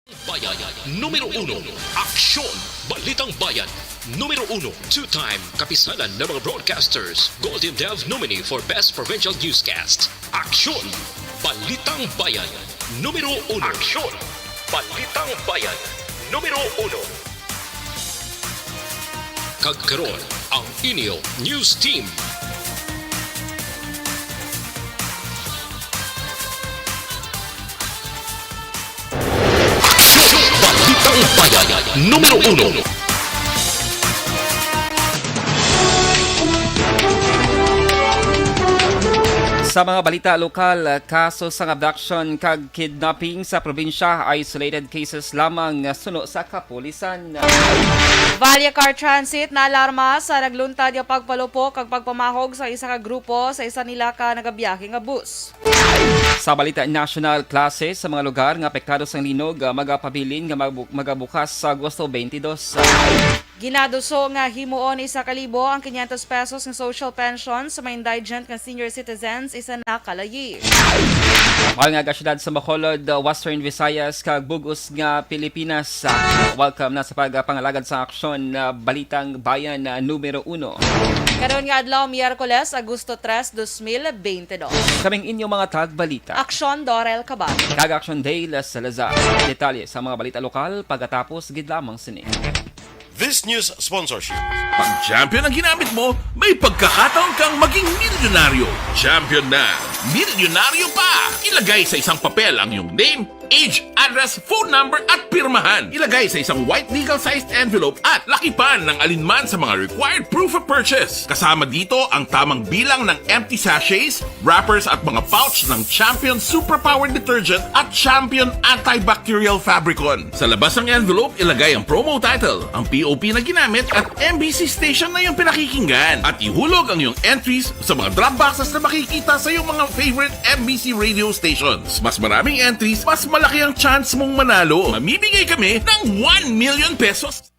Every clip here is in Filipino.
Bayan, numero 1, Aksyon, Balitang Bayan. Numero 1, two-time kapisanan ng mga broadcasters, Golden Dove nominee for Best Provincial Newscast. Aksyon, Balitang Bayan. Numero 1. Aksyon, Balitang Bayan. Numero 1. Kagkaroon ang inyo news team. Balitang Bayan, numero 1. Sa mga balita lokal, kaso sa abduction kag kidnapping sa probinsya, isolated cases lamang suno sa kapulisan. Vallecar Transit na alarma sa nagluntad yung pagpalupok kag pagpamahog sa isa ka grupo sa isa nila ka nagabiyahe nga bus. Sa balita national, klase sa mga lugar nga apektado sa linog magapabilin nga magabukas sa Agosto 22. Ginaduso nga himuon 1,000 ang 500 pesos ng social pension sa mga indigent nga senior citizens isa na kalayi. Mahal nga syudad sa Bacolod, Western Visayas kag Bugos nga Pilipinas. Welcome na sa pagpangalagad sa aksyon Balitang Bayan numero 1. Karon nga adlaw Miyerkules, Agosto 3, 2022. Kaming inyong mga tagbalita. Aksyon Dorel Cabal. Kag Action Day Salazar. Detalye sa mga balita lokal pagkatapos gid lamang sini. This news sponsorship. Pag champion ang ginamit mo, may pagkakataon kang maging milyonaryo. Champion na, milyonaryo pa! Ilagay sa isang papel ang iyong name, age, address, phone number at pirmahan. Ilagay sa isang white legal-sized envelope at lakipan ng alinman sa mga required proof of purchase. Kasama dito ang tamang bilang ng empty sachets, wrappers at mga pouch ng Champion Superpower Detergent at Champion Antibacterial Fabricon. Sa labas ng envelope, ilagay ang promo title, ang POP na ginamit at MBC station na yung pinakikinggan. At ihulog ang iyong entries sa mga drop boxes na makikita sa iyong mga favorite MBC radio stations. Mas maraming entries, mas malaki ang chance mong manalo. Mamibigay kami ng 1 million pesos.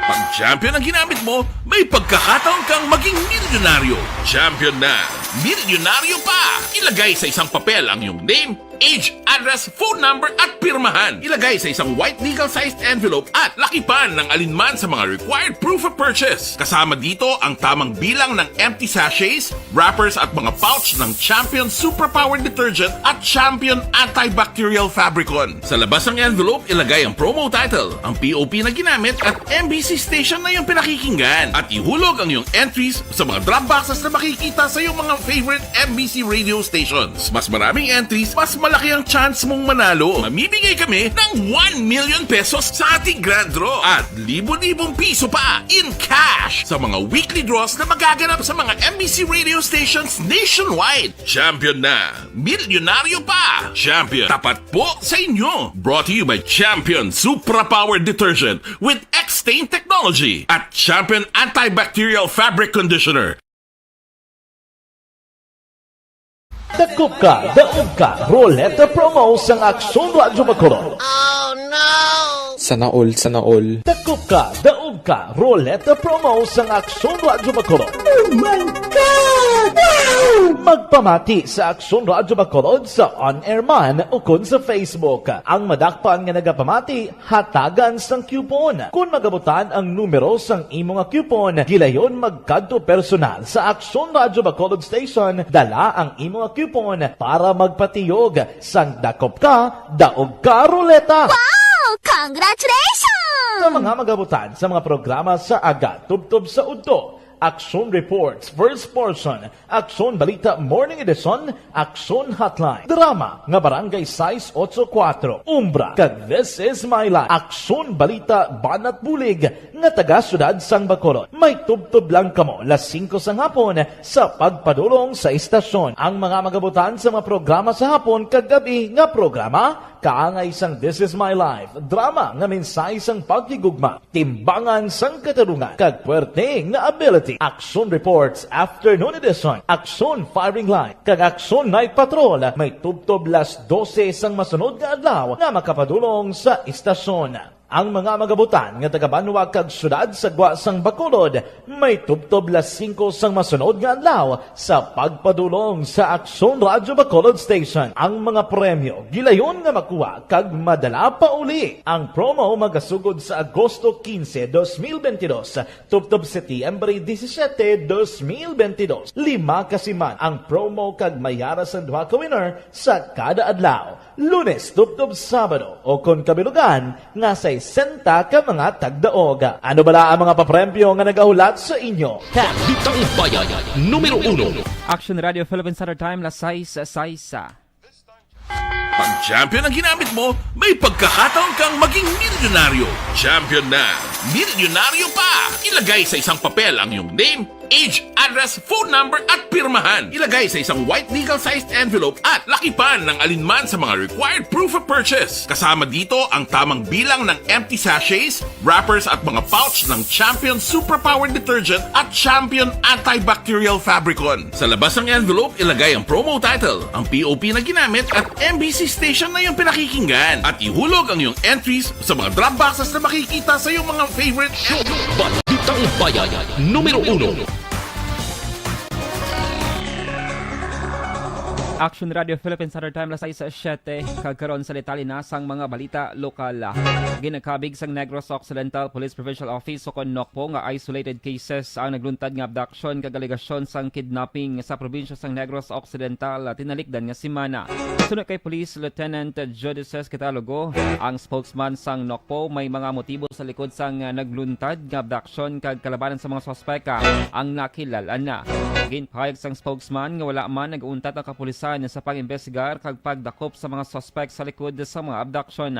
Pag champion ang ginamit mo, may pagkakataon kang maging milyonaryo. Champion na, milyonaryo pa! Ilagay sa isang papel ang iyong name, age, address, phone number at pirmahan. Ilagay sa isang white legal-sized envelope at lakipan ng alinman sa mga required proof of purchase. Kasama dito ang tamang bilang ng empty sachets, wrappers at mga pouch ng Champion Superpower Detergent at Champion Antibacterial Fabricon. Sa labas ng envelope, ilagay ang promo title, ang POP na ginamit at MBC station na yung pinakikinggan. At ihulog ang iyong entries sa mga drop boxes na makikita sa iyong mga favorite MBC radio stations. Mas maraming entries, mas malaki ang chance mong manalo. Mamibigay kami ng 1 million pesos sa ating grand draw at libo-libong piso pa in cash sa mga weekly draws na magaganap sa mga MBC radio stations nationwide. Champion na, milyonaryo pa! Champion, tapat po sa inyo. Brought to you by Champion Superpower Detergent with X-Stain Technology at Champion Antibacterial Fabric Conditioner. Dakop ka, daog ka, Roleta Promo sang Aksyon Radyo Bacolod. Sana all. Dakop ka, daog ka, Roleta Promo sang Aksyon Radyo Bacolod. Oh my God! Wow! Magpamati sa Aksyon Radyo Bacolod sa On-Air Man o kun sa Facebook. Ang madakpan nga nagapamati, hatagan sang coupon. Kung magabutan ang numero sang imong coupon, gilayon magkadto personal sa Aksyon Radyo Bacolod Station, dala ang imong coupon para magpatiyog sang dakop ka, daog ka, Roleta. Wow! Congratulations! Sa mga magabutan sa mga programa sa Aga Tubtob sa Udto, Aksyon Reports, First Portion, Aksyon Balita Morning Edition, Aksyon Hotline, Drama nga Barangay 684, Umbra, kag This Is My Life, Aksyon Balita Banat Bulig, nga taga-syudad sang Bacolod. May tubtob lang kamo, 5 sang hapon, sa pagpadulong sa istasyon. Ang mga magabutan sa mga programa sa hapon, kag gabi nga programa, kaangay sang This Is My Life, drama nga mensahe sang pagkigugma, timbangan sang katarungan, kag puwerte nga ability. Aksyon Reports Afternoon Edition, Aksyon Firing Line, kag Aksyon Night Patrol, may tubtob 12 sang masunod nga adlaw nga makapadulong sa istasyon. Ang mga magabutan nga taga Banwa kag syudad sa Guasang Bacolod may tubtob las 5 sang masunod nga adlaw sa pagpadulong sa Aksyon Radyo Bacolod Station. Ang mga premyo gilayon nga makuha kag madala pa uli. Ang promo magasugod sa Agosto 15, 2022 tubtob Setyembre 17, 2022. 5 kasiman ang promo kag mayara sa duha ka winner sa kada adlaw. Lunes tubtob Sabado o kon kabilugan nga sa 60 ka mga tagdaog. Ano bala ang mga papremyo nga nagahulat sa inyo? Balitang Bayan, numero 1. Action Radio Philippine Standard Time, las 6:06. Pag champion ang ginamit mo, may pagkakataon kang maging milyonaryo. Champion na, milyonaryo pa! Ilagay sa isang papel ang iyong name, age, address, phone number at pirmahan. Ilagay sa isang white legal-sized envelope at lakipan ng alinman sa mga required proof of purchase. Kasama dito ang tamang bilang ng empty sachets, wrappers at mga pouch ng Champion Superpower Detergent at Champion Antibacterial Fabricon. Sa labas ng envelope, ilagay ang promo title, ang POP na ginamit at MBC station na yung pinakikinggan. At ihulog ang iyong entries sa mga drop boxes na makikita sa iyong mga favorite show. Balitang Bayan, numero 1. Action Radio Philippine Standard Time, las 6:07. Kagkaroon sa litalinasang mga balita lokal. Ginakabig sang Negros Occidental Police Provincial Office o Nokpo nga isolated cases ang nagluntad nga abduction kag aligasyon sang kidnapping sa probinsya sang Negros Occidental tinalikdan nga semana. Sunod kay Police Lieutenant Judices Catalogo, ang spokesman sang Nokpo may mga motibo sa likod sang nagluntad nga abduction kag kalabanan sa mga sospeka ang nakilala na. Ginpahayag sang spokesman nga wala man nag-untat ang kapulisan sa pag-imbestigar kag pagdakop sa mga suspect sa likod sa mga abduction.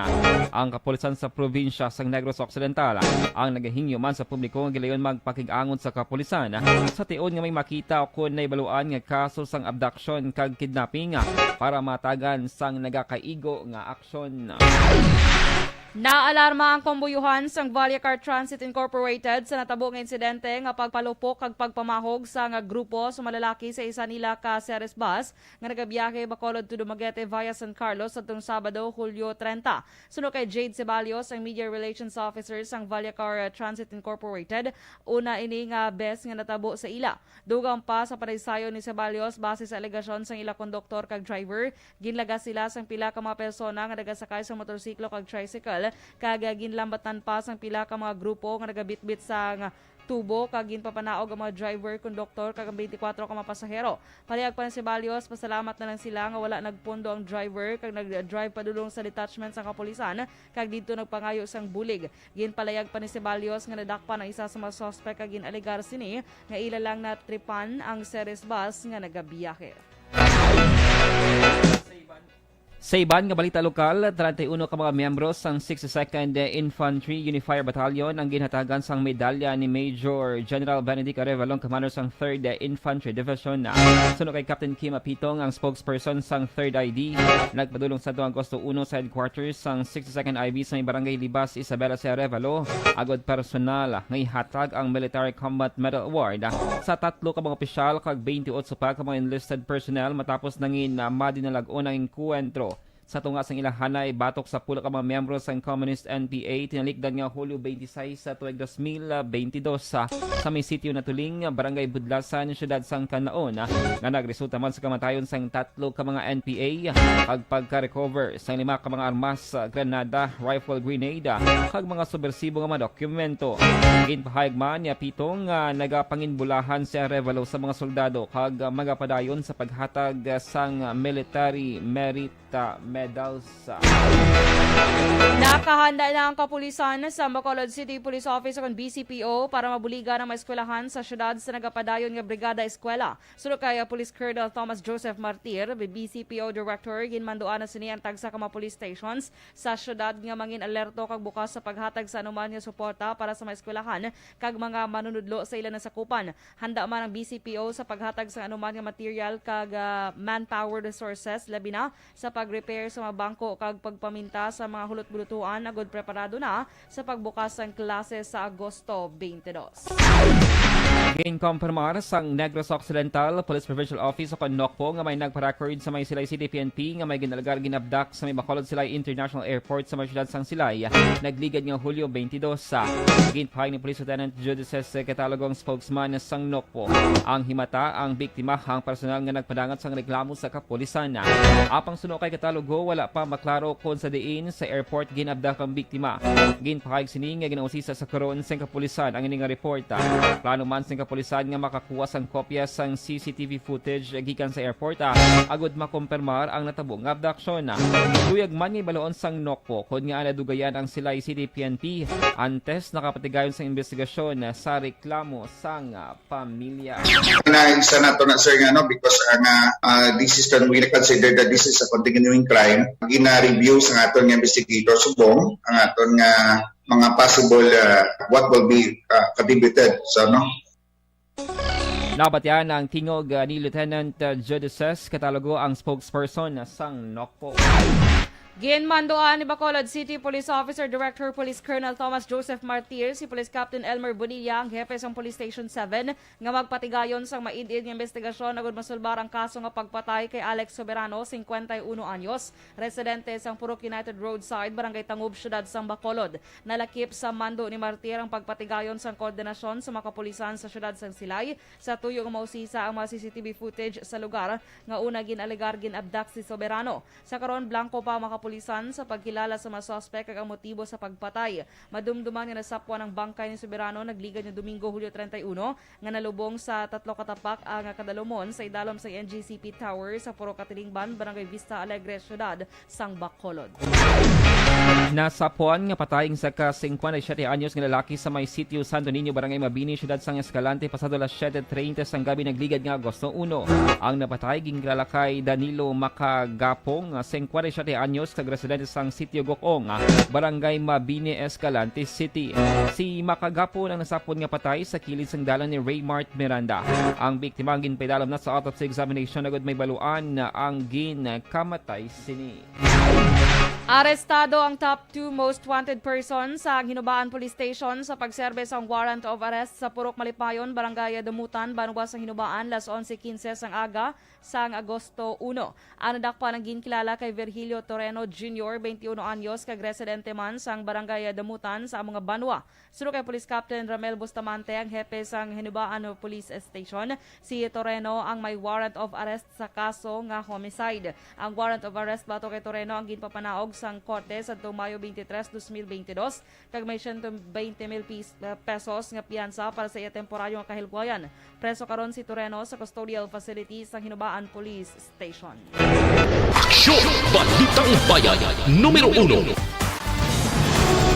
Ang kapulisan sa probinsya sang Negros Occidental ang nagahingyo man sa publiko nga gilayon magpakig-angon sa kapulisan sa tion nga may makita o kun naibaluan nga kaso sang abduction kag kidnapping para matagan sang nagakaigo nga aksyon. Naalarma ang pambuyuhan sang Vallecar Transit Incorporated sa natabo nga insidente nga pagpalupok kag pagpamahog sa nga grupo sa malalaki sa isa nila ka Ceres bus nga nagabiyahe Bacolod to Dumaguete via San Carlos adtong Sabado, Hulyo 30. Suno kay Jade Ceballos, ang Media Relations Officer sang Vallecar Transit Incorporated, una ini nga bes nga natabo sa ila. Dugang pa sa panaysayo ni Ceballos base sa alegasyon sang ila konduktor kag driver, ginlagas sila sang pila ka mga persona nga nagasakay sa motorsiklo kag tricycle kag ginlambatan pa sang pila ka mga grupo nga nagabitbit sa tubo kag ginpapanaog ang mga driver, konduktor kag 24 ka mga pasahero. Palihag pa ni Ceballos, pasalamat na lang sila nga wala nagpundo ang driver kag nag-drive padulong sa detachment sa kapulisan kag dito nagpangayo sang bulig. Ginpalayag pa ni Ceballos nga nadakpan ang isa sa mga suspect kag ginaligar sini nga ila lang na tripan ang Ceres bus nga nagabiyahe. Sa iban nga balita lokal, 31 ka mga miyembro sang 62nd Infantry Unified Battalion ang ginhatagan sang medalya ni Major General Benedict Arevalon, commander sang 3rd Infantry Division. Sunod kay Captain Kim Apitong, ang spokesperson sang 3rd ID, nagpadulong sa 2 Agosto 1 sa headquarters sang 62nd IB sa Barangay Libas, Isabela sa Arevalo, agod personal nga ihatag ang Military Combat Medal Award sa 3 ka mga opisyal kag 28 pa ka mga enlisted personnel matapos nangin madinalagon ang enkuentro sa tunga sang ilahanay batok sa pula ka mga miyembro sang Communist NPA tinalikdan nga Hulyo 26 sa tuig 2022 sa may sitio na tuling Barangay Budlasan, siyudad sang Kanaon nga nagresulta man sa kamatayon sang 3 ka mga NPA kag pagka-recover sang 5 ka mga armas, granada, rifle, grenade kag mga subversibo nga mga dokumento. Ginpahayag man niya Pitong nagapanginbulahan sa Arevalo sa mga soldado kag magapadayon sa paghatag sang military merit medals. Nakahanda na ang kapulisan sa Bacolod City Police Office o BCPO para mabuligan ang mga eskwelahan sa syudad sa nagapadayon nga Brigada Eskwela. Sunod kay Police Colonel Thomas Joseph Martir, BCPO Director, ginmanduan na sini ang tagsa ka mga police stations sa syudad nga mangin alerto kag bukas sa paghatag sa anuman nga suporta para sa mga eskwelahan kag mga manunudlo sa ilang nasakupan. Handa man ang BCPO sa paghatag sa anuman nga material kag manpower resources labi na sa pag-repair sa mga bangko kag pagpaminta sa mga hulot-bulutuan agod preparado na sa pagbukas ng klase sa Agosto 22. Ginkompirmar sang Negros Occidental Police Provincial Office o Nokpo nga may nagpa-record sa may Silay City PNP nga may ginalgar ginabdak sa may Bacolod Silay International Airport sa may siyudad sang Silay. Nagligad nga Hulyo 22 sa ginpahayag ni Police Lieutenant Judices Katalogong spokesman sang Nokpo. Ang himata ang biktima ang personal nga nagpadangat sang reklamo sa kapulisan. Apang suno kay Katalogo wala pa maklaro kung sa diin sa airport ginabdak ang biktima. Ginpahayag sini nga ginausisa sa karon sang kapulisan ang ining report. Plano man sang kapulisan nga makakuha sang kopya sang CCTV footage gikan sa airport agud makumpirmar ang natabong nga abduction. Tuyag man nga baloon sang Nokpo kun nga nadugayan ang Silay City PNP antes nakapatigayon sa investigasyon sa reklamo sang pamilya. Isa na to na sir nga no because this is we consider that this is a continuing crime. Gina-review sa aton nga investigator subong ang aton nga mga possible what will be contributed so no. Nabatyan ang tingog ni Lieutenant Judices Katalogo ang spokesperson sang Nokpo. Ginmandoan ni Bacolod City Police Officer Director Police Colonel Thomas Joseph Martir si Police Captain Elmer Bonilla ang hepe sang Police Station 7 nga magpatigayon sang maid-id nga investigasyon agud masulbar ang kaso nga pagpatay kay Alex Soberano, 51 anyos, residente sang Purok United Roadside, Barangay Tangub, Syudad sang Bacolod. Nalakip sa mando ni Martir ang pagpatigayon sang koordinasyon sa mga kapulisan sa Syudad sang Silay sa tuyo nga mausisa ang mga CCTV footage sa lugar nga una ginalegar ginabdak si Soberano. Sa karon blanco pa mga pulisan sa pagkilala sa mga suspect kag ang motibo sa pagpatay. Madumduman nga nasapwan ang bangkay ni Soberano nagligad ni Domingo Hulyo 31 nga nalubong sa 3 katapak ang kadalumon sa idalom sa NGCP Tower sa Puro Katilingban, Barangay Vista Alegre, Syudad sang Bacolod. Nasapwan nga pataying sa ka-57 anyos nga lalaki sa may sitio Santo Niño, Barangay Mabini, Syudad sang Escalante, pasado las 7:30 sang gabi nagligad nga Agosto 1. Ang napatay ginlalakay Danilo Makagapong, 57 anyos, kag residente sang sitio Gokong, Barangay Mabini, Escalante City. Si Makagapong ang nasapon nga patay sa kilid sang dalan ni Raymart Miranda. Ang biktima ang ginpaidalam na sa autopsy examination agud may baluan na ang ginkamatay sini. Arestado ang top 2 most wanted person sa Hinubaan Police Station sa pagserbe sa warrant of arrest sa Purok Malipayon, Barangay Damutan, Banuwas sa Hinubaan, las 11:15 sang aga sang Agosto 1. Ang nadakpan ang ginkilala kay Virgilio Toreno Jr., 21 anyos, kag residente man sang Barangay Damutan sa mga Banwa. Sunod kay Police Captain Ramel Bustamante, ang hepe sang Hinubaan Police Station. Si Toreno ang may warrant of arrest sa kaso nga homicide. Ang warrant of arrest bato kay Toreno ang ginpapanaog sang korte sa Mayo 23, 2022 kag may 120,000 pesos nga piyansa para sa iya temporaryong kahilwayan. Preso karon si Toreno sa custodial facility sa Hinubaan Police Station. Aksyon! Balitang Bayan, numero 1.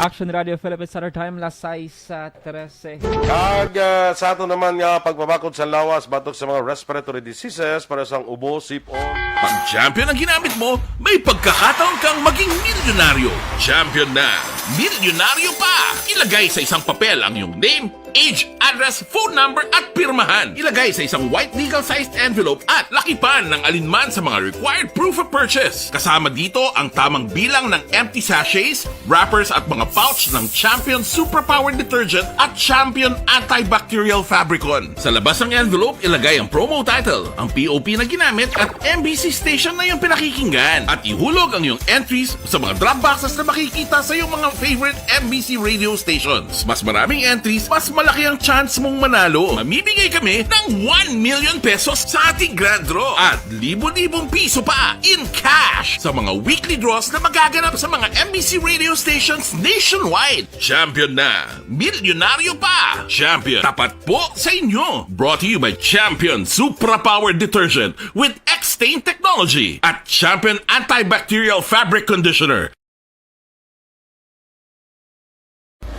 Action Radio Philippines Saturday Time, las 6:13. Kag sa ato naman nga pagpabakod sa lawas batok sa mga respiratory diseases para sa ubo, sipon. Pag champion ang ginamit mo, may pagkakataon kang maging milyonaryo. Champion na, milyonaryo pa! Ilagay sa isang papel ang iyong name, age, address, phone number at pirmahan. Ilagay sa isang white legal-sized envelope at lakipan ng alinman sa mga required proof of purchase. Kasama dito ang tamang bilang ng empty sachets, wrappers at mga pouch ng Champion Superpower Detergent at Champion Antibacterial Fabricon. Sa labas ng envelope, ilagay ang promo title, ang POP na ginamit at MBC station na yung pinakikinggan. At ihulog ang iyong entries sa mga drop boxes na makikita sa iyong mga favorite MBC radio stations. Mas maraming entries, mas malaki ang chance mong manalo. Mamimigay kami ng 1 million pesos sa ating grand draw at libo-libong piso pa in cash sa mga weekly draws na magaganap sa mga MBC radio stations nationwide. Champion na, milyonaryo pa. Champion, tapat po sa inyo. Brought to you by Champion Superpower Detergent with X-Stain Technology at Champion Antibacterial Fabric Conditioner.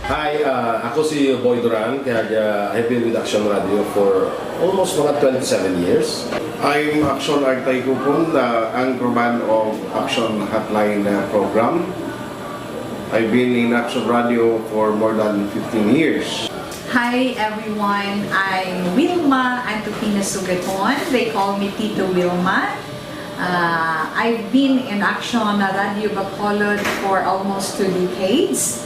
Hi, ako si Boy Duran, kaya I've been with Action Radio for almost mga 27 years. I'm Action Artay Kupon, the anchorman of Action Hotline program. I've been in Action Radio for more than 15 years. Hi everyone, I'm Wilma Antopina Sugaton. They call me Tito Wilma. I've been in Action Radio Bacolod for almost 2 decades.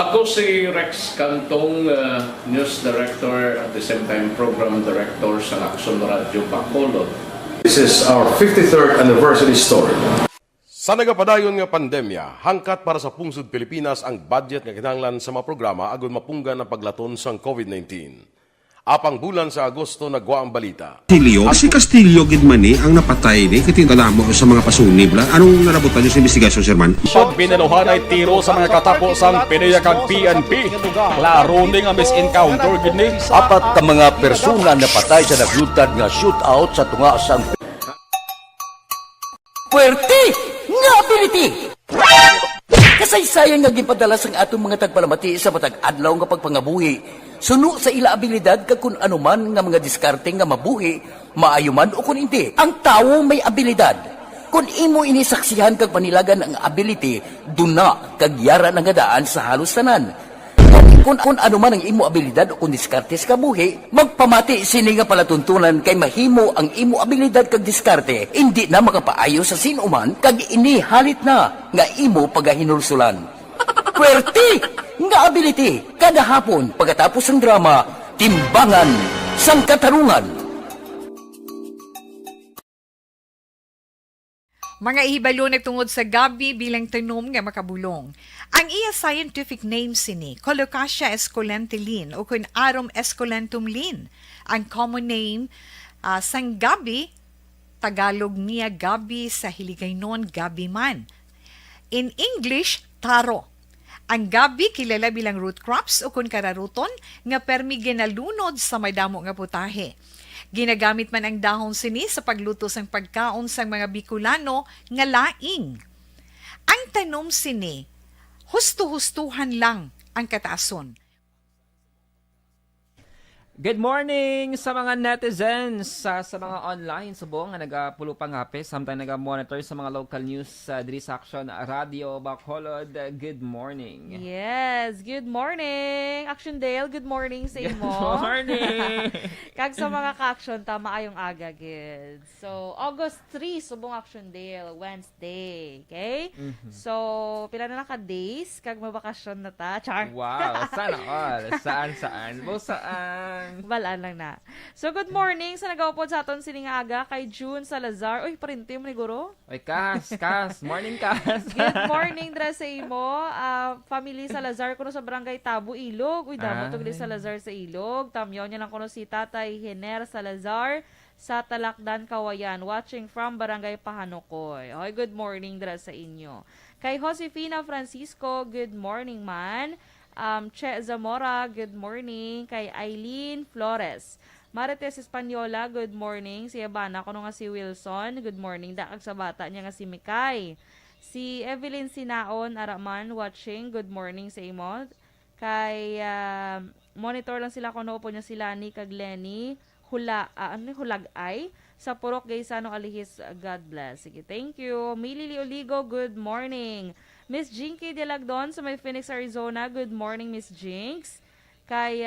Ako si Rex Cantong, News Director at the same time Program Director sa Action Radio Bacolod. This is our 53rd anniversary story. Sa nagapadayon nga pandemya, hangkat para sa pungsod Pilipinas ang budget nga kinahanglan sa mga programa agon mapunggan ang paglaton sang COVID-19. Apang bulan sa Agosto nagwa ang balita. Si Castillo gidmani ang napatay ni katintalamo sa mga pasunib. Anong narabutan niyo sa investigasyon, Sir Man? Siyod binaluhan ay tiro sa mga katapos-ang PNP kag PNP. Klaro ni nga misencounter gini. Apat ka mga persona na patay sa naglutad nga shootout sa tunga sang Puerte nga ability! Kasaysayan nga gipadala sang atong mga tagpalamati sa matag adlaw nga pagpangabuhi. Suno sa ila abilidad kag kun anuman nga mga diskarte nga mabuhi, maayo man o kun hindi. Ang tawo may abilidad. Kung imo inisaksihan kag panilagan ang ability, duna kag yara nga daan sa halos tanan. Kung anuman ang imo abilidad o kun diskarte sa kabuhi, magpamati sini nga palatuntunan kay mahimo ang imo abilidad kag diskarte, hindi na makapaayo sa sinuman kag ini halit na nga imo pagahinulsulan. Puwerte nga ability kada hapon pagkatapos ng drama, Timbangan sang Katarungan. Mga ihibalo nagtungod sa gabi bilang tanom nga makabulong. Ang iya scientific name sini, Colocasia esculentilin o kun Arum esculentum lin. Ang common name sang gabi, Tagalog niya gabi, sa Hiligaynon gabi man. In English, taro. Ang gabi kilala bilang root crops o kun kararuton nga permi ginalunod sa may damo nga putahe. Ginagamit man ang dahon sini sa pagluto sang pagkaon sang mga Bicolano nga laing. Ang tanom sini, husto-hustuhan lang ang kataason. Good morning sa mga netizens, sa mga online subong nga nagapulo pangape, samtang naga-monitor sa mga local news sa diri sa Action Radio Bacolod. Good morning. Yes, good morning. Action Dale, good morning sa imo. Good morning. Kag sa mga ka-action, tama ayong aga, good. So, August 3, subong Action Dale, Wednesday. Okay? Mhm. So, pila na ka-days, kag mabakasyon na ta. Char. Wow, sana all. Saan? Bo saan? Balaan lang na. So, good morning sa nagawapod sa aton sining aga kay June Salazar. Uy, parinti mo ni Guro. Oy, Kas. Morning, Kas. Good morning, dra sa imo. Family Salazar kuno sa Barangay Tabo, Ilog. Uy, damo to gali Salazar sa Ilog. Tamyaw niya lang kuno si Tatay Hener Salazar sa Talakdan, Kawayan. Watching from Barangay Pahanokoy. Oy, good morning, dra sa inyo. Kay Josefina Francisco, good morning man. Che Zamora, good morning. Kay Eileen Flores. Marites Espanyola, good morning. Si Ebana, kuno nga si Wilson, good morning. Dakag sa bata niya nga si Mikay. Si Evelyn Sinaon, Araman, watching, good morning sa imo. Kay monitor lang sila kuno po niya si Lani kag Lenny. Hulagay. Sa Purok Gaysano Alihis, God bless. Sige, thank you. Milili Oligo, good morning. Miss Jinky Delagdon sa may Phoenix, Arizona. Good morning, Miss Jinx. Kay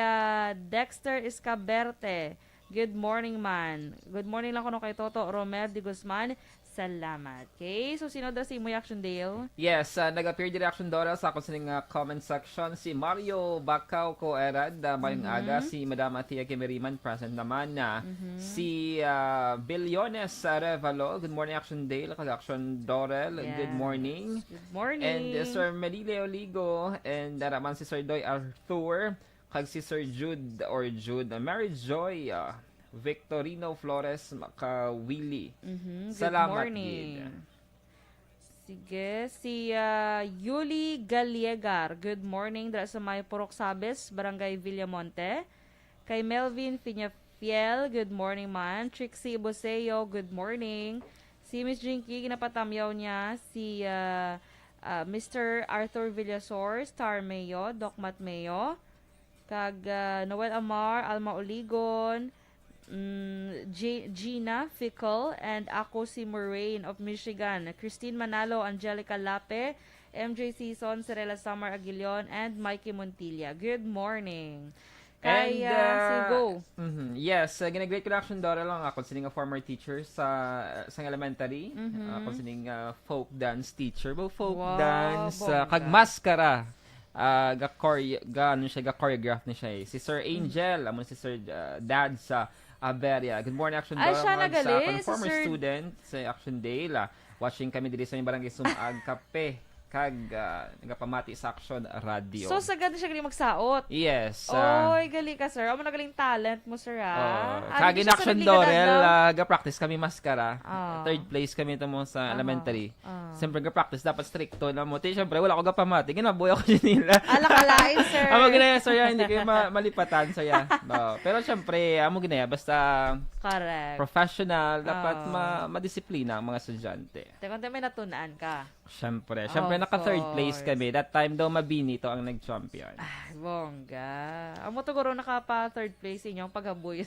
Dexter Escaberte. Good morning, man. Good morning lang kuno kay Toto Romel de Guzman. Salamat. Okay? So, sino daw si Imoy Action Dale? Yes, nag-appear din Action Dora sa ako sining comment section. Si Mario Bacau Coerad, mayong aga. Si Madam Atia Kimeriman, present naman na. Si Billones Revalo, good morning Action Dale. Kag Action Dorel, good morning. Good morning. And Sir Melile Oligo, and naman si Sir Doy Arthur, kag si Sir Jude, Mary Joy, Victorino Flores Willie. Salamat. Good morning. Sige, si Yuli Galiegar. Good morning dra sa may Purok Sabes, Barangay Villamonte. Kay Melvin Fiel, good morning man. Trixie Boseo, good morning. Si Miss Jinky, ginapatamyaw niya. Si Mr. Arthur Villasor, Star Mayo, Docmat Mayo. Kag Noel Amar, Alma Oligon, Gina Fickle, and ako si Moraine of Michigan. Christine Manalo, Angelica Lape, MJ Season, Serela Summer Aguilion, and Mikey Montilla. Good morning. Kay si Go. Yes, gina-great connection dora lang ako sining former teacher sa elementary. Ako sining folk dance teacher. Folk dance kag maskara. ga-choreograph ni siya eh. Si Sir Angel, amo si Sir Dad sa Averia. Good morning, Action Ay, Dora. siya nagali, Sa former si Sir- student sa Action Day. Watching kami diri sa barangay Sumag Kape. Nagapamati sa Action Radio. So, sa ganda siya galing magsaot. Yes. Oy, gali ka, sir. Amo na galing talent mo, sir, Kagi na Action Dorel, ga-practice kami maskara. Ah. Third place kami ito mo sa elementary. Siyempre, ga-practice, dapat stricto na mo. Siyempre, wala ko gapamati. Ginabuhay ako nila. Alakalain, sir. Amo ginaya, sir, hindi kayo malipatan, sir. No. Pero siyempre, amo ginaya, basta Correct. professional, dapat madisiplina ang mga estudyante. Teka, may natunaan ka. Siyempre, Of naka-third place course. kami. That time daw, Mabini to ang nag-champion. Ay, bongga. Amo to guro nakapa third place inyong paghabuy.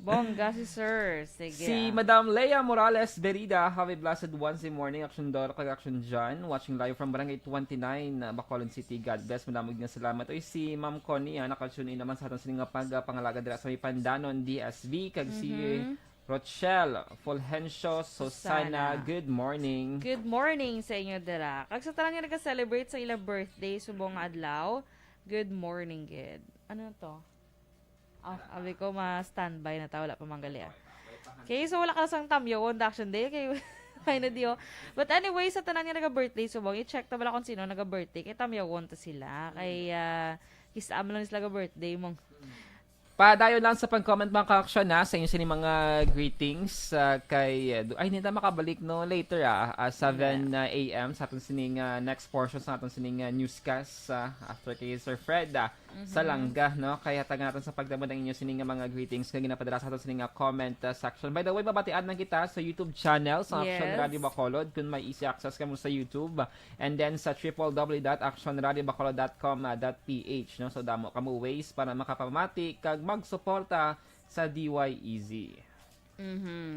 Bongga si sir. Sige. Si Madam Leia Morales Berida, have a blessed Wednesday morning. Action Dora kag Action John. Watching live from Barangay 29, Bacolod City. God bless. Madamog nga salamat. Oy, si Ma'am Connie, nakatune in naman sa aton sining pangalaga dira sa may Pandanon, DSV. Kag si Rochelle Fulgencio Susana. Good morning. Good morning sa inyo, Dira. Kag sa tanan nga nag-celebrate sa ilang birthday, subong adlaw. Good morning, Gid. Ano to? Abi ko ma-standby na ta. Wala pa manggali. Okay, so wala ka sang tamyo on Action Day. Okay, fine na diyo. But anyway, sa tanan nga nag-birthday, subong, i-check ta bala kung sino nag-birthday. Kay tamyo ta sila. Kay kisaam lang sila nag-birthday mong. Padayon lang sa pag-comment mga ka-action sa inyo sini mga greetings kay ay hindi ta makabalik no later 7 AM sa aton sining next portion sa aton sining newscast after kay Sir Fred sa langga no kaya tagan natin sa pagdamod ng inyo sining mga greetings nga ginapadala sa aton sining comment section. By the way, babatian na kita sa YouTube channel sa Action Radio Bacolod kung may easy access ka mo sa YouTube, and then sa www.actionradiobacolod.com.ph no, so damo kamo ways para makapamati kag magsuporta sa DYEZ.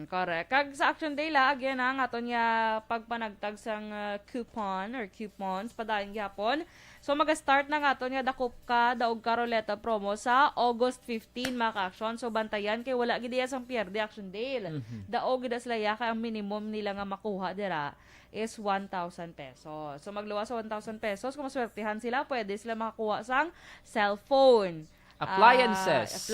Correct. Kag sa Action Day la, again ang aton nga pagpanagtag sang coupon or coupons padayon gyapon. So mag-start na nga aton nga dakop ka daog karoleta promo sa August 15 mga ka-action. So bantayan kay wala gid iya sang pierde Action Day. Daog gid sila ya kay ang minimum nila nga makuha dira is 1,000 pesos. So magluwas sa 1,000 pesos kung maswertihan sila, pwede sila makakuha sang cellphone. Appliances,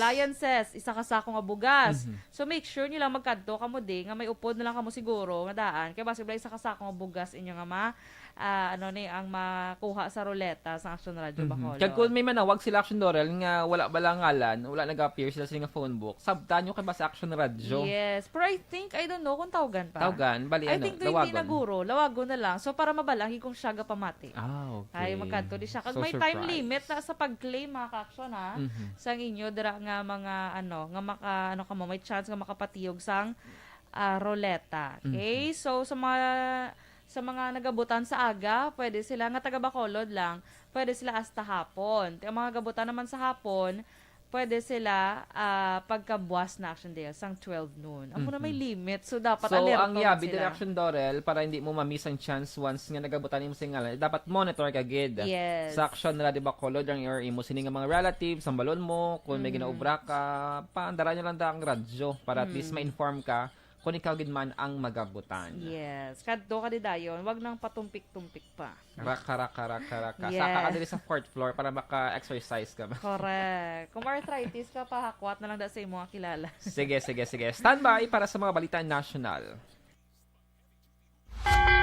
isa ka sakong nga bugas. So make sure nyo lang magkadto kamo di nga may upod na lang kamo siguro nga daan kay basi isa ka sakong nga bugas inyo nga ang makuha sa ruleta sa Action Radio Bacolod. Kag kung may manawag sila Action Dorel nga wala balangalan, wala nag-appear sila sa nga phone book, sabtan nyo kay ba sa Action Radio. Yes, pero I don't know kung tawagan pa. Bali I think hindi na guro, lawagon na lang. So para mabalangin kung siya pamati. Okay. Ay magkadto di siya. Kag So, may time limit na sa pag-claim mga ka-action sang inyo dira nga mga nga may chance nga makapatiyog sang ruleta. Okay? So sa mga nagabutan sa aga, pwede sila nga taga Bacolod lang, pwede sila hasta hapon. Ang mga gabutan naman sa hapon, pwede sila pagkabuwas na Action Day sang 12 noon. Ang na may limit, so dapat alerto ang yabi sila. Direction Dorel para hindi mo mamiss ang chance once nga nagabutan mo singalan. Dapat monitor ka gid. Yes. Sa Action Radio Bacolod ang imo sining mga relatives, ang balon mo, kung may ginaobra ka, paandara nyo lang da ang radyo para at least ma-inform ka kung ikaw gid man ang magabutan. Yes. Kadto ka di dayon, wag nang patumpik-tumpik pa. Raka. Yes. Saka ka dili sa 4th floor para maka-exercise ka. Correct. Kung arthritis ka, pahakwat na lang da sa imo nga kilala. Sige. Stand by para sa mga balita national.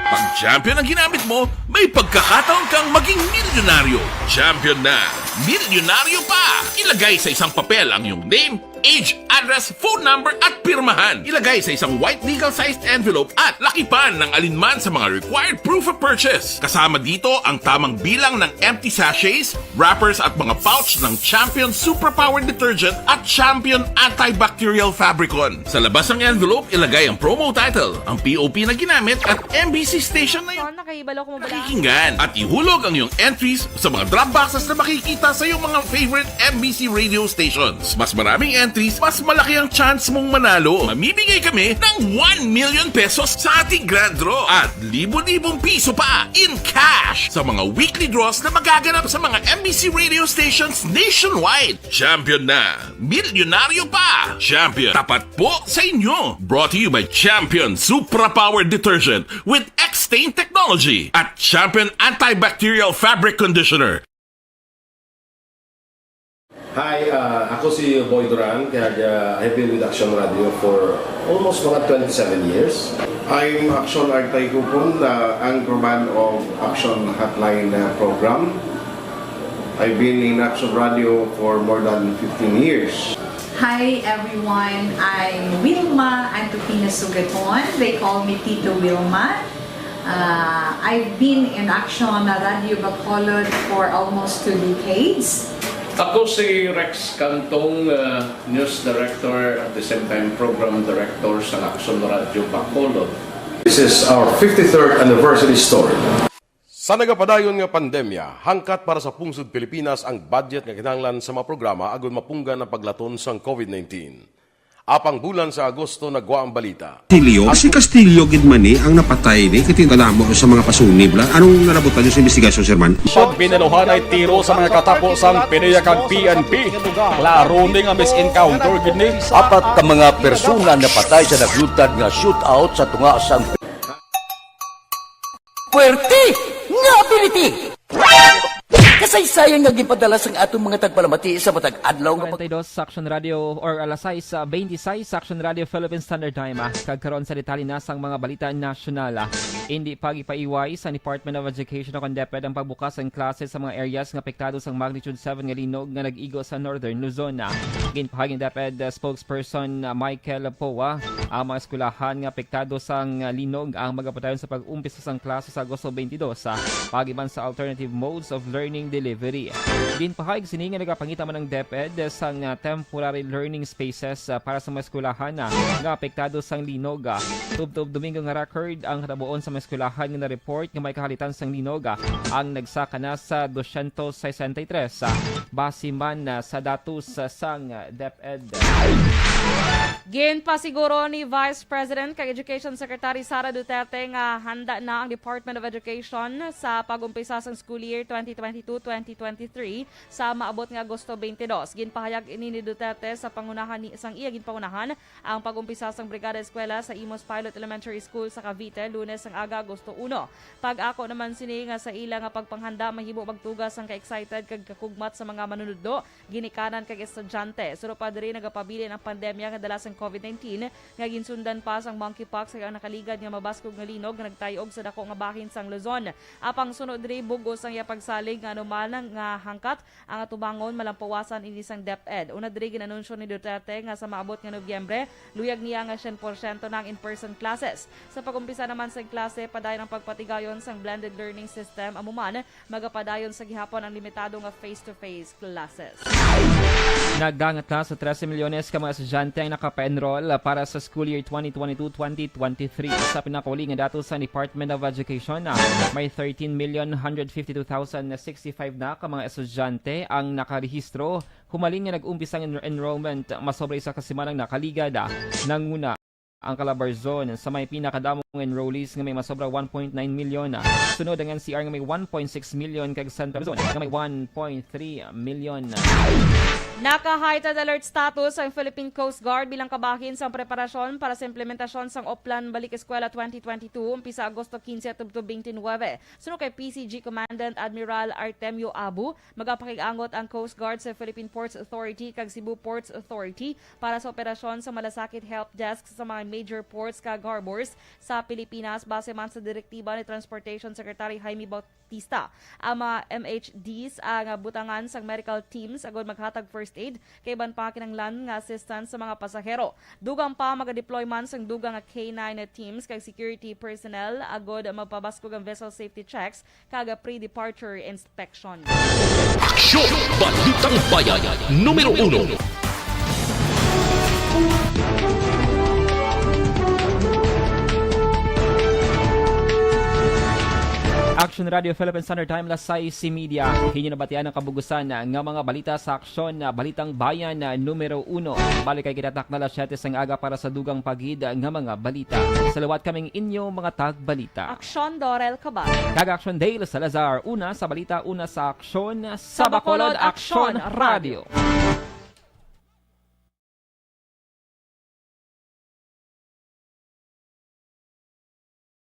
Pag champion ang ginamit mo, may pagkakataon kang maging milyonaryo. Champion na! Milyonaryo pa! Ilagay sa isang papel ang iyong name, age, address, phone number at pirmahan. Ilagay sa isang white legal-sized envelope at lakipan ng alinman sa mga required proof of purchase. Kasama dito ang tamang bilang ng empty sachets, wrappers at mga pouch ng Champion Superpower Detergent at Champion Antibacterial Fabricon. Sa labas ng envelope, ilagay ang promo title, ang POP na ginamit at MBC station na yun. Nakaibalo ko mo ba? Pakikinggan at ihulog ang iyong entries sa mga drop boxes na makikita sa iyong mga favorite MBC radio stations. Mas maraming entries entries, mas malaki ang chance mong manalo. Mamimigay kami ng 1 million pesos sa ating grand draw at libo-libong piso pa in cash sa mga weekly draws na magaganap sa mga MBC radio stations nationwide. Champion na, milyonaryo pa. Champion, tapat po sa inyo. Brought to you by Champion Supra Power Detergent with X-Stain Technology at Champion Antibacterial Fabric Conditioner. Hi, ako si Boy Duran, kaya I've been with Action Radio for almost mga 27 years. I'm Action Artay Kupon, the anchorman of Action Hotline program. I've been in Action Radio for more than 15 years. Hi everyone, I'm Wilma Antopina Sugaton. They call me Tito Wilma. I've been in Action Radio Bacolod for almost 2 decades. Ako si Rex Cantong, News Director at the same time Program Director sa Action Radio Bacolod. This is our 53rd anniversary story. Sa nagapadayon nga pandemya, hangkat para sa pungsod Pilipinas ang budget nga kinahanglan sa mga programa agud mapunggan ang paglaton sang COVID-19. Apang bulan sa Agosto nagwa ang balita. Castillo, si Castillo gid man ni ang napatay ni kitingala mo sa mga pasunib la. Anong nalabutan niyo sa investigasyon, Sir Man? Siyang binaluhan ay tiro sa mga katapusang PDEA kag PNP. Klaro ni nga misencounter gid ni. Apat ka mga persona na patay sa naglutad nga shootout sa tunga sang Puerte nga ability. Kasaysayan nga gipadala sang atong mga tagpalamati sa matag adlaw nga 22 sa Action Radio or alas 6:26 sa Action Radio Philippine Standard Time. Kagkaroon sa detalye na sang mga balita nasyonal. Hindi pagipaiway sa Department of Education o DepEd ang pagbukas ng klase sa mga areas nga apektado sang magnitude 7 nga linog nga nag-igo sa Northern Luzon. Ginpahaging DepEd spokesperson Michael Poa, ang mga eskwelahan nga apektado sang linog ang magapadayon sa pag-umpisa sang klase sa Agosto 22 pagiban sa alternative modes of learning delivery. Ginpahayag sini nga nagapangita man ng DepEd sang temporary learning spaces para sa mga eskwelahan nga apektado sang linog. Tubtob Domingo nga record ang katabuon sa mga eskwelahan nga na-report nga may kahalitan sang linog ang nagsaka na sa 263 base man sa datos sang DepEd. Ginpasiguro ni Vice President kag Education Secretary Sara Duterte nga handa na ang Department of Education sa pag-umpisa sa school year 2022-2023 sa maabot nga Agosto 22. Ginpahayag ini ni Duterte sa pangunahan ni isang iya ginpangunahan ang pag-umpisa sa Brigada Eskwela sa Imos Pilot Elementary School sa Cavite Lunes ang aga Agosto 1. Pag-ako naman sini nga sa ila nga pagpanghanda mahimo magtugas ang ka-excited kag kakugmat sa mga manunudlo ginikanan kag estudyante. Suro pa diri nagapabilin ang pandemya nga dala sa COVID-19 nga ginsundan pa sang monkeypox kag ang nakaligad nga mabaskog nga linog nga nagtayog sa dako nga bahin sang Luzon. Apang sunod diri bugos ang iya pagsalig nga anuman nga hangkat ang atubangon malampawasan ini sang DepEd. Una diri ginanunsyo ni Duterte nga sa maabot nga Nobyembre luyag niya nga 100% ng in-person classes. Sa pag-umpisa naman sa klase padayon ang pagpatigayon sang blended learning system amuman magapadayon sa gihapon ang limitado nga face-to-face classes. Nagdangat na sa 13 milyones ka mga estudyante ang nakapa-enroll para sa school year 2022-2023. Sa pinakauli nga datos sa Department of Education, may 13,152,065 na ka mga estudyante ang nakarehistro. Humaling nga nag-umpisa ng enrollment, masobra isa kasimanang nakaligada. Nanguna ang Calabarzon sa may pinakadamong enrollees nga may masobra 1.9 milyon. Sunod ang NCR nga may 1.6 milyon kag Santa Cruz nga may 1.3 milyon. Naka-heightened alert status ang Philippine Coast Guard bilang kabahin sa preparasyon para sa implementasyon sang Oplan Balik Eskwela 2022 umpisa Agosto 15 at 29. Sunod kay PCG Commandant Admiral Artemio Abu, magapakig-angot ang Coast Guard sa Philippine Ports Authority kag Cebu Ports Authority para sa operasyon sa malasakit help desk sa mga major ports kag harbors sa Pilipinas base man sa direktiba ni Transportation Secretary Jaime Bautista. Ang mga MHDs ang butangan sa medical teams agad maghatag first aid kay ban pa kinanglan nga assistance sa mga pasahero. Dugang pa maga-deploy man sang dugang nga K9 na teams kag security personnel agad magpabaskog ang vessel safety checks kag pre-departure inspection. Aksyon! Balitang Bayan, numero 1. Action Radio Philippine Standard Time lasay si media. Hinyo na batian ang kabugusan nga mga balita sa aksyon na Balitang Bayan na numero 1. Balik kay kinatak na 7 ang aga para sa dugang pagid nga mga balita. Salawat kaming inyo mga tagbalita. Aksyon Dorel Cabal. Kag-Action Dale Salazar, una sa balita, una sa aksyon sa Bacolod Action Radio.